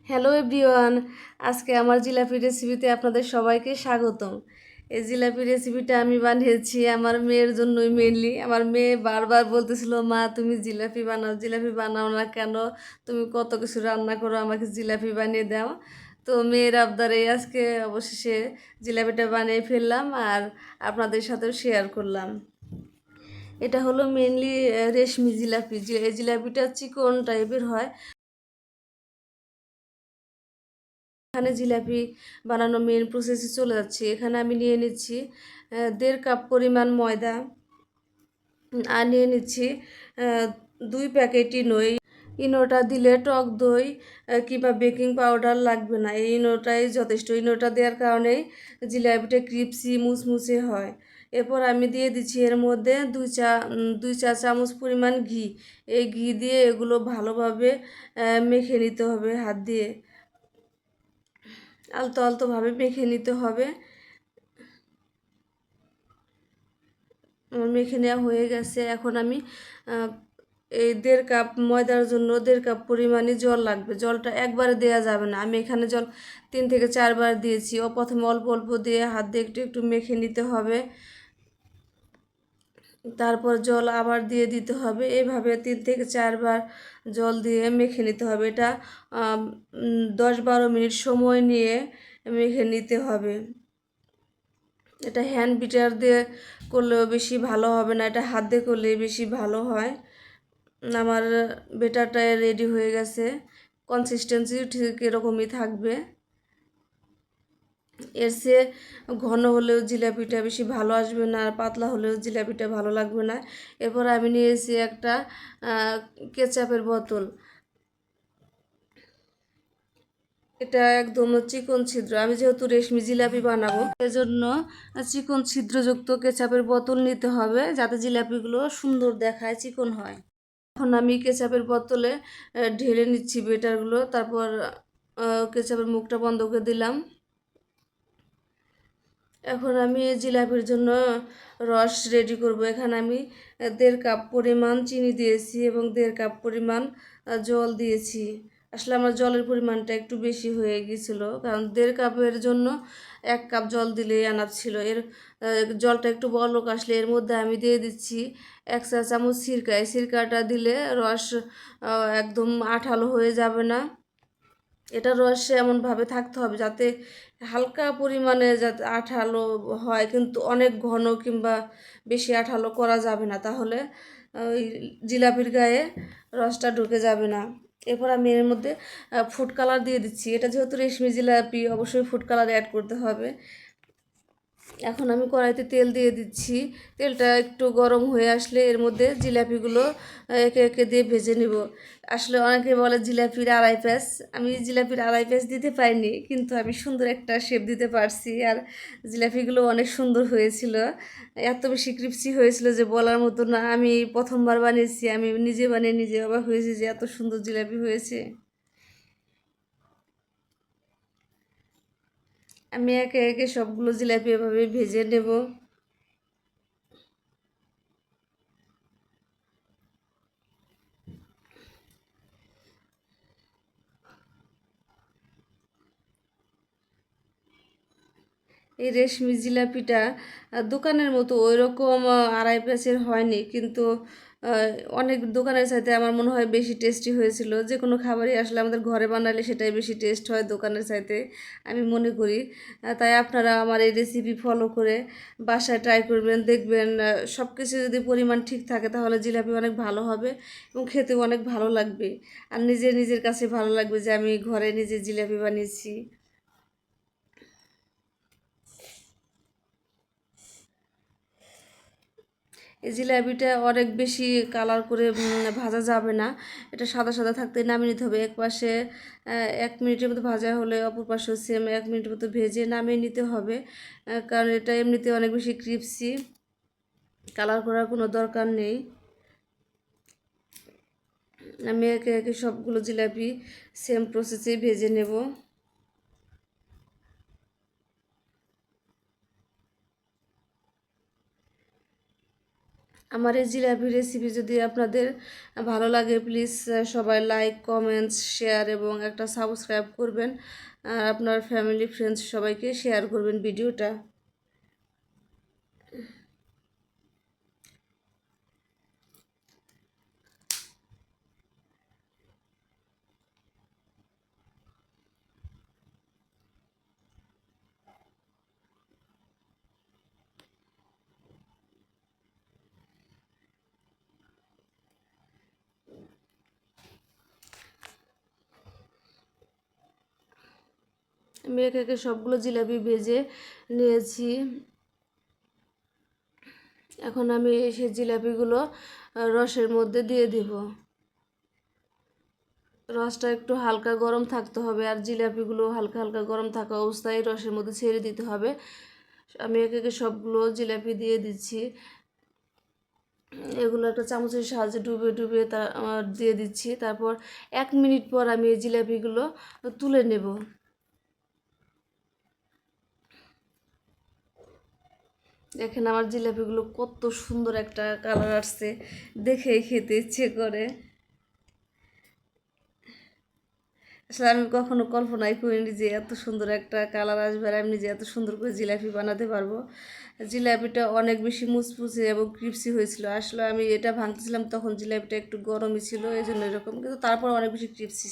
Hello everyone, আজকে আমার জিলাপি রেসিপিতে আপনাদের সবাইকে স্বাগতম। এই জিলাপি রেসিপিটা আমি বানিয়েছি আমার মেয়ের জন্যই মেনলি। আমার মেয়ে বারবার বলতেছিল, মা তুমি জিলাপি বানাও, জিলাপি বানাও না কেন? তুমি কত কিছু রান্না করো, আমাকে জিলাপি বানিয়ে দাও। তো মেয়ের আবদারে আজকে অবশেষে জিলাপিটা বানিয়ে ফেললাম আর আপনাদের সাথেও শেয়ার করলাম। এটা হলো মেনলি রেশমি জিলাপি। এই জিলাপিটা চিকন টাইপের হয়। এখানে জিলাপি বানানো মেন প্রসেসে চলে যাচ্ছি। এখানে আমি নিয়ে নিচ্ছি 1.5 কাপ পরিমাণ ময়দা, আর নিয়ে নিচ্ছি 2 প্যাকেট ইনো। ইনোটা দিলে টক দই কিংবা বেকিং পাউডার লাগবে না, এই ইনোটাই যথেষ্ট। ইনোটা দেওয়ার কারণেই জিলাপিটা ক্রিপসি মুচমুচে হয়। এরপর আমি দিয়ে দিচ্ছি এর মধ্যে 2 চা চামচ পরিমাণ ঘি। এই ঘি দিয়ে এগুলো ভালোভাবে মেখে নিতে হবে হাত দিয়ে, আলতো আলতোভাবে মেখে নিতে হবে। মেখে নেওয়া হয়ে গেছে। এখন আমি এই 1.5 কাপ ময়দার জন্য 1.5 কাপ পরিমাণে জল লাগবে। জলটা একবারে দেওয়া যাবে না, আমি এখানে জল 3 থেকে 4 বার দিয়েছি। প্রথমে অল্প অল্প দিয়ে হাত দিয়ে একটু একটু মেখে নিতে হবে, তারপর জল আবার দিয়ে দিতে হবে। এভাবে 3 থেকে 4 বার জল দিয়ে মেখে নিতে হবে। এটা 10-12 মিনিট সময় নিয়ে মেখে নিতে হবে। এটা হ্যান্ড বিটার দিয়ে করলেও বেশি ভালো হবে না, এটা হাত দিয়ে করলে বেশি ভালো হয়। আমার বেটারটা রেডি হয়ে গেছে। কনসিস্টেন্সি ঠিক এরকমই থাকবে। এর চেয়ে ঘন হলেও জিলাপিটা বেশি ভালো আসবে না, আর পাতলা হলেও জিলাপিটা ভালো লাগবে না। এরপর আমি নিয়েছি একটা কেচাপের বোতল। এটা একদম চিকন ছিদ্র, আমি যেহেতু রেশমি জিলাপি বানাবো এজন্য চিকন ছিদ্রযুক্ত কেচাপের বোতল নিতে হবে, যাতে জিলাপিগুলো সুন্দর দেখায়, চিকন হয়। এখন আমি কেচাপের বোতলে ঢেলে নিচ্ছি বেটারগুলো। তারপর কেচাপের মুখটা বন্ধ করে দিলাম। এখন আমি জিলাপির জন্য রস রেডি করব। এখানে আমি 1.5 কাপ পরিমাণ চিনি দিয়েছি এবং 1.5 কাপ পরিমাণ জল দিয়েছি। আসলে আমার জলের পরিমাণটা একটু বেশি হয়ে গিয়েছিল, কারণ 1.5 কাপের জন্য 1 কাপ জল দিলেই আনাপ ছিল। জলটা একটু বলক আসলে এর মধ্যে আমি দিয়ে দিচ্ছি 1 চা চামচ সিরকা। এই সিরকাটা দিলে রস একদম আঠালো হয়ে যাবে না। এটা রস এমনভাবে থাকতে হবে যাতে হালকা পরিমাণে যাতে আঠালো হয়, কিন্তু অনেক ঘন কিংবা বেশি আঠালো করা যাবে না, তাহলে ওই জিলাপির গায়ে রসটা ঢুকে যাবে না। এরপর আমি এর মধ্যে ফুড কালার দিয়ে দিচ্ছি। এটা যেহেতু রেশমি জিলাপি, অবশ্যই ফুড কালার অ্যাড করতে হবে। এখন আমি কড়াইতে তেল দিয়ে দিচ্ছি। তেলটা একটু গরম হয়ে আসলে এর মধ্যে জিলাপিগুলো একে একে দিয়ে ভেজে নিব। আসলে অনেকে বলে জিলাপির আড়াই প্যাঁচ, আমি জিলাপির আড়াই প্যাঁচ দিতে পারিনি, কিন্তু আমি সুন্দর একটা শেপ দিতে পারছি। আর জিলাপিগুলো অনেক সুন্দর হয়েছিল, এত বেশি ক্রিপসি হয়েছিল যে বলার মতো না। আমি প্রথমবার বানিয়েছি, আমি নিজে বানিয়ে নিজে অবাক হয়েছি যে এত সুন্দর জিলাপি হয়েছে। আমি একে একে সবগুলো জিলাপি এভাবে ভেজে নেব। এই রেশমি জিলাপিটা দোকানের মতো ওই রকম আড়াই প্যাঁচের হয়নি, কিন্তু অনেক দোকানের চাইতে আমার মনে হয় বেশি টেস্টি হয়েছিল। যে কোনো খাবারই আসলে আমাদের ঘরে বানালে সেটাই বেশি টেস্ট হয় দোকানের চাইতে, আমি মনে করি। তাই আপনারা আমার এই রেসিপি ফলো করে বাসায় ট্রাই করবেন, দেখবেন সব কিছু যদি পরিমাণ ঠিক থাকে তাহলে জিলাপি অনেক ভালো হবে এবং খেতেও অনেক ভালো লাগবে। আর নিজের কাছে ভালো লাগবে যে আমি ঘরে নিজে জিলাপি বানিয়েছি। এই জিলাপিটা অনেক বেশি কালার করে ভাজা যাবে না, এটা সাদা সাদা থাকতে নামিয়ে নিতে হবে। এক পাশে 1 মিনিটের মতো ভাজা হলে অপর পাশেও সেম 1 মিনিটের মতো ভেজে নামিয়ে নিতে হবে, কারণ এটা এমনিতে অনেক বেশি ক্রিপসি, কালার করার কোনো দরকার নেই। আমি একে একে সবগুলো জিলাপি সেম প্রসেসেই ভেজে নেব। আমার এই জিলাপি রেসিপি যদি আপনাদের ভালো লাগে, প্লিজ সবাই লাইক, কমেন্টস, শেয়ার এবং একটা সাবস্ক্রাইব করবেন। আর আপনার ফ্যামিলি, ফ্রেন্ডস সবাইকে শেয়ার করবেন ভিডিওটা। আমি একে একে সবগুলো জিলাপি ভেজে নিয়েছি। এখন আমি সেই জিলাপিগুলো রসের মধ্যে দিয়ে দিব। রসটা একটু হালকা গরম থাকতে হবে, আর জিলাপিগুলো হালকা হালকা গরম থাকা অবস্থায় রসের মধ্যে ছেড়ে দিতে হবে। আমি একে একে সবগুলো জিলাপি দিয়ে দিচ্ছি। এগুলো একটা চামচের সাহায্যে ডুবে ডুবে দিয়ে দিচ্ছি। তারপর 1 মিনিট পর আমি এই জিলাপিগুলো তুলে নেব। দেখেন আমার জিলাপিগুলো কত সুন্দর একটা কালার আসছে, দেখেই খেতে ইচ্ছে করে। আসলে আমি কখনো কল্পনাই করিনি যে এত সুন্দর একটা কালার আসবে, আর আমি নিজে এত সুন্দর করে জিলাপি বানাতে পারবো। জিলাপিটা অনেক বেশি মুচমুচে এবং ক্রিপসি হয়েছিল। আসলে আমি এটা ভাঙতেছিলাম তখন জিলাপিটা একটু গরমই ছিল, এই জন্য এরকম, কিন্তু তারপর অনেক বেশি ক্রিপসি।